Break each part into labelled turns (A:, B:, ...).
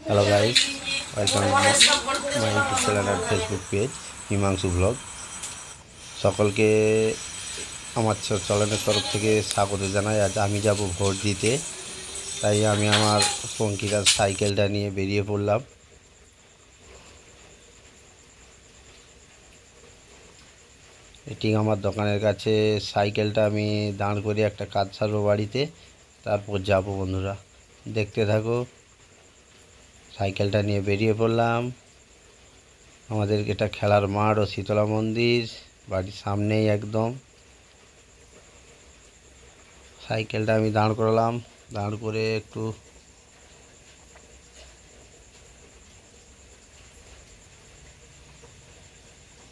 A: Hello guys, welcome my YouTube channel আর Facebook page Himanshu blog. সকলকে আমার চ্যানেলের তরফ থেকে স্বাগত জানাই। আজ আমি যাব ভোট দিতে, তাই আমি আমার পঙ্কিরার সাইকেলটা নিয়ে বেরিয়ে পড়লাম। এটি আমার দোকানের কাছে সাইকেলটা আমি দাঁড় করে একটা কাজ সারবো বাড়িতে, তারপর যাব। বন্ধুরা দেখতে থাকো। সাইকেলটা নিয়ে বেরিয়ে পড়লাম। আমাদের এটা খেলার মাঠ ও শীতলা মন্দির বাড়ির সামনেই একদম। সাইকেলটা আমি দাঁড় করালাম, দাঁড় করে একটু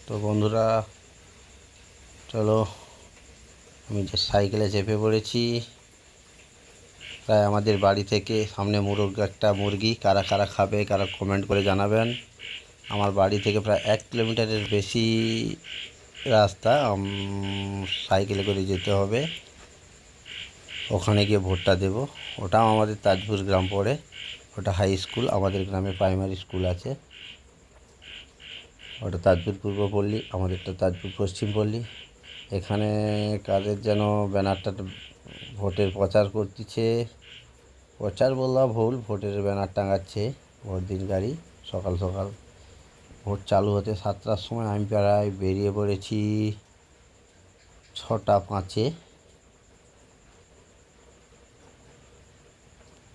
A: তো বন্ধুরা চলো, আমি যে সাইকেলে চেপে পড়েছি। প্রায় আমাদের বাড়ি থেকে সামনে একটা মুরগি, কারা কারা খাবে, কারা কমেন্ট করে জানাবেন। আমার বাড়ি থেকে প্রায় 1 কিলোমিটারের বেশি রাস্তা সাইকেলে করে যেতে হবে। ওখানে গিয়ে ভোটটা দেব। ওটাও আমাদের তাজপুর গ্রাম পড়ে, ওটা হাই স্কুল। আমাদের গ্রামে প্রাইমারি স্কুল আছে। ওটা তাজপুর পূর্ব পল্লী, আমাদেরটা তাজপুর পশ্চিম পল্লী। এখানে কাদের যেন ব্যানারটা ভোটের প্রচার করতেছে, প্রচার বললাম ভুল, ভোটের ব্যানার টাঙাচ্ছে। ভোট দিন গাড়ি সকাল সকাল ভোট চালু হতে 7টার সময় আমি প্রায় বেরিয়ে পড়েছি 6টা 5-এ।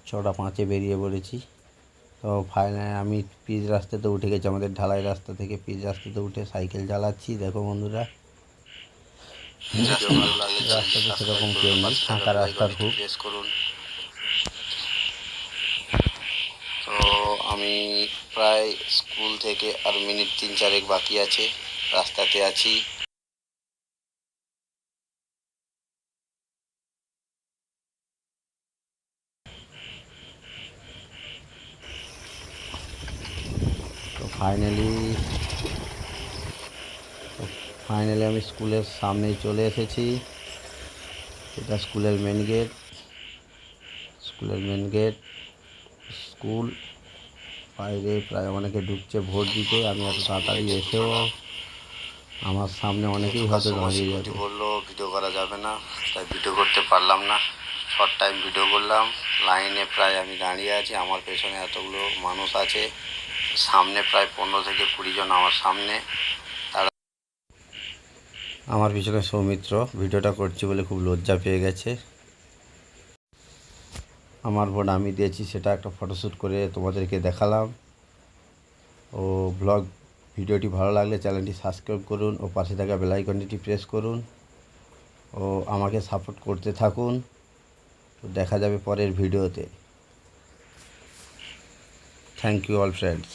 A: 6টা 5-এ বেরিয়ে পড়েছি। তো ফাইনালি আমি পিচ রাস্তাতে উঠে গেছি। আমাদের ঢালাই রাস্তা থেকে পিচ রাস্তাতে উঠে সাইকেল চালাচ্ছি। দেখো বন্ধুরা, রাস্তাতে সেরকম কেউ নেই, ফাঁকা রাস্তার খুব। তো আমি প্রায় স্কুল থেকে আর মিনিট 3-4 বাকি আছে, রাস্তাতে আছি। তো ফাইনালি আমি স্কুলের সামনেই চলে এসেছি। এটা স্কুলের মেন গেট। স্কুল বাইরে প্রায় অনেকে ঢুকছে ভোট দিতে। আমি এত তাড়াতাড়ি এসেও আমার সামনে অনেকেই হয়তো দাঁড়িয়ে যাবে। বললো ভিডিও করা যাবে না, তাই ভিডিও করতে পারলাম না। শর্ট টাইম ভিডিও করলাম। লাইনে প্রায় আমি দাঁড়িয়ে আছি, আমার পেছনে এতগুলো মানুষ আছে। সামনে প্রায় 15 থেকে 20 জন আমার সামনে। তারা আমার পিছনে সৌমিত্র ভিডিওটা করছি বলে খুব লজ্জা পেয়ে গেছে। আমার ভোট আমি দিয়েছি, সেটা একটা ফটোশ্যুট করে তোমাদেরকে দেখালাম। ও ব্লগ ভিডিওটি ভালো লাগলে চ্যানেলটি সাবস্ক্রাইব করুন ও পাশে থাকা বেল আইকনটি প্রেস করুন ও আমাকে সাপোর্ট করতে থাকুন। তো দেখা যাবে পরের ভিডিওতে। Thank you all friends.